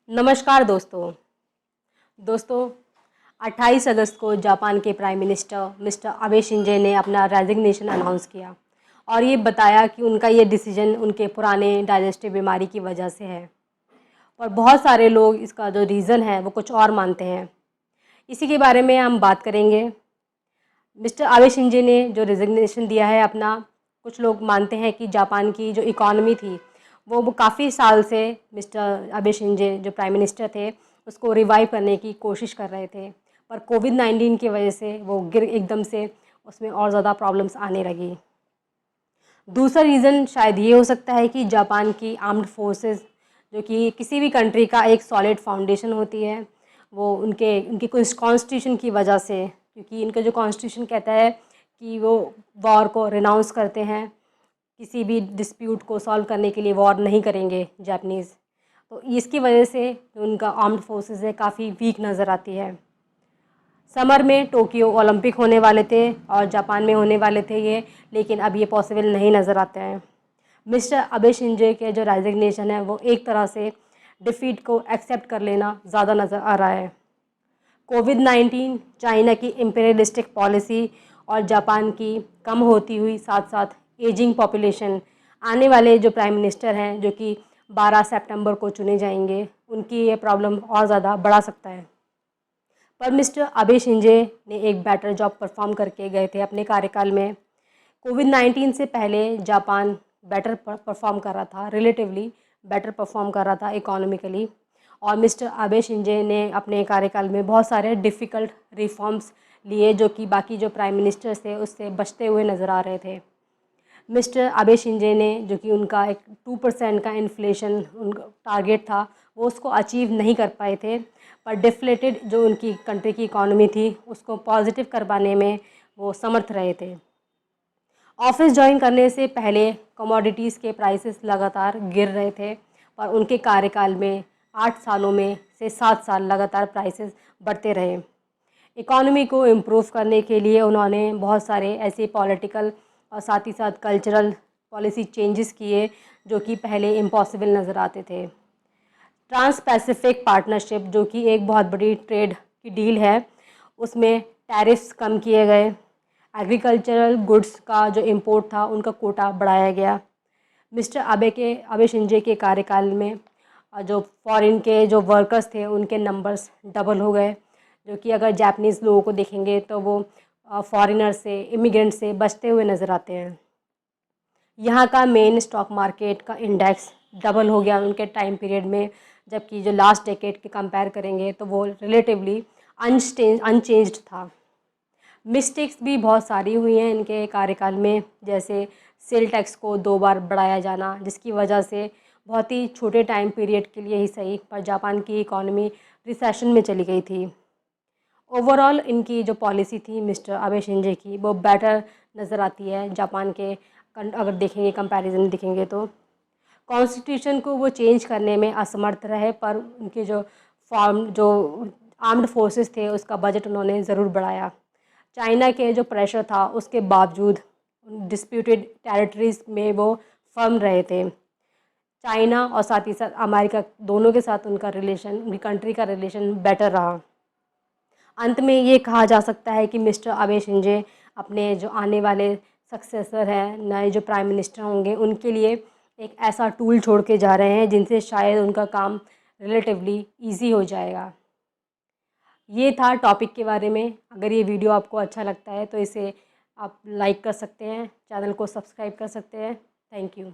नमस्कार दोस्तों 28 अगस्त को जापान के प्राइम मिनिस्टर मिस्टर आबे शिंजे ने अपना रेजिग्नेशन अनाउंस किया और ये बताया कि उनका ये डिसीजन उनके पुराने डाइजेस्टिव बीमारी की वजह से है। और बहुत सारे लोग इसका जो रीज़न है वो कुछ और मानते हैं। इसी के बारे में हम बात करेंगे। मिस्टर आबे शिंजे ने जो रेजिग्नेशन दिया है अपना, कुछ लोग मानते हैं कि जापान की जो इकॉनमी थी वो काफ़ी साल से मिस्टर आबे शिंजे जो प्राइम मिनिस्टर थे उसको रिवाइव करने की कोशिश कर रहे थे, पर कोविड-19 की वजह से वो एकदम से उसमें और ज़्यादा प्रॉब्लम्स आने लगी। दूसरा रीज़न शायद ये हो सकता है कि जापान की आर्म्ड फोर्सेस, जो कि किसी भी कंट्री का एक सॉलिड फाउंडेशन होती है, वो उनके कुछ कॉन्स्टिट्यूशन की वजह से, क्योंकि इनका जो कॉन्स्टिट्यूशन कहता है कि वो वॉर को रिनाउंस करते हैं, किसी भी डिस्प्यूट को सॉल्व करने के लिए वॉर नहीं करेंगे जापानीज़। तो इसकी वजह से जो उनका आर्म्ड फोर्सेस है काफ़ी वीक नज़र आती है। समर में टोक्यो ओलंपिक होने वाले थे और जापान में होने वाले थे ये, लेकिन अब ये पॉसिबल नहीं नज़र आते हैं। मिस्टर आबे शिंजे के जो रेजिग्नेशन है वो एक तरह से डिफीट को एक्सेप्ट कर लेना ज़्यादा नज़र आ रहा है। कोविड-19, चाइना की इम्पीरियलिस्टिक पॉलिसी और जापान की कम होती हुई साथ साथ एजिंग पॉपुलेशन, आने वाले जो प्राइम मिनिस्टर हैं जो कि 12 सितंबर को चुने जाएंगे, उनकी ये प्रॉब्लम और ज़्यादा बढ़ा सकता है। पर मिस्टर आबे शिंजे ने एक बेटर जॉब परफॉर्म करके गए थे अपने कार्यकाल में। कोविड-19 से पहले जापान बेटर परफॉर्म कर रहा था, रिलेटिवली बेटर परफॉर्म कर रहा था इकोनॉमिकली, और मिस्टर आबे शिंजे ने अपने कार्यकाल में बहुत सारे डिफ़िकल्ट रिफॉर्म्स लिए जो कि बाकी जो प्राइम मिनिस्टर्स थे उससे बचते हुए नज़र आ रहे थे। मिस्टर आबे शिंजे ने, जो कि उनका एक 2% का इन्फ्लेशन उनका टारगेट था, वो उसको अचीव नहीं कर पाए थे, पर डिफ्लेटेड जो उनकी कंट्री की इकॉनमी थी उसको पॉजिटिव करवाने में वो समर्थ रहे थे। ऑफिस ज्वाइन करने से पहले कमोडिटीज़ के प्राइसेस लगातार गिर रहे थे, पर उनके कार्यकाल में 8 सालों में से 7 साल लगातार प्राइसेस बढ़ते रहे। इकॉनमी को इम्प्रूव करने के लिए उन्होंने बहुत सारे ऐसे पॉलिटिकल और साथ ही साथ कल्चरल पॉलिसी चेंजेस किए जो कि पहले इम्पॉसिबल नज़र आते थे। ट्रांस पैसिफिक पार्टनरशिप, जो कि एक बहुत बड़ी ट्रेड की डील है, उसमें टैरिफ्स कम किए गए। एग्रीकल्चरल गुड्स का जो इंपोर्ट था उनका कोटा बढ़ाया गया। मिस्टर आबे शिंजे के कार्यकाल में जो फॉरेन के जो वर्कर्स थे उनके नंबर्स डबल हो गए, जो कि अगर जापानीज़ लोगों को देखेंगे तो वो फॉरेनर से, इमिग्रेंट से बचते हुए नज़र आते हैं। यहाँ का मेन स्टॉक मार्केट का इंडेक्स डबल हो गया उनके टाइम पीरियड में, जबकि जो लास्ट डेकेड के कंपेयर करेंगे तो वो रिलेटिवली अनचेंज्ड था। मिस्टेक्स भी बहुत सारी हुई हैं इनके कार्यकाल में, जैसे सेल टैक्स को 2 बार बढ़ाया जाना, जिसकी वजह से बहुत ही छोटे टाइम पीरियड के लिए ही सही, पर जापान की इकॉनमी रिसेशन में चली गई थी। ओवरऑल इनकी जो पॉलिसी थी मिस्टर आबे शिंजे की, वो बेटर नज़र आती है जापान के अगर देखेंगे, कंपैरिजन देखेंगे तो। कॉन्स्टिट्यूशन को वो चेंज करने में असमर्थ रहे, पर उनके जो आर्म्ड फोर्सेस थे उसका बजट उन्होंने ज़रूर बढ़ाया। चाइना के जो प्रेशर था उसके बावजूद डिस्प्यूटेड टेरिटरीज़ में वो फर्म रहे थे। चाइना और साथ ही साथ अमेरिका, दोनों के साथ उनका रिलेशन, उनकी कंट्री का रिलेशन बेटर रहा। अंत में ये कहा जा सकता है कि मिस्टर आबे शिंजे अपने जो आने वाले सक्सेसर हैं, नए जो प्राइम मिनिस्टर होंगे, उनके लिए एक ऐसा टूल छोड़ के जा रहे हैं जिनसे शायद उनका काम रिलेटिवली इजी हो जाएगा। ये था टॉपिक के बारे में। अगर ये वीडियो आपको अच्छा लगता है तो इसे आप लाइक कर सकते हैं, चैनल को सब्सक्राइब कर सकते हैं। Thank you.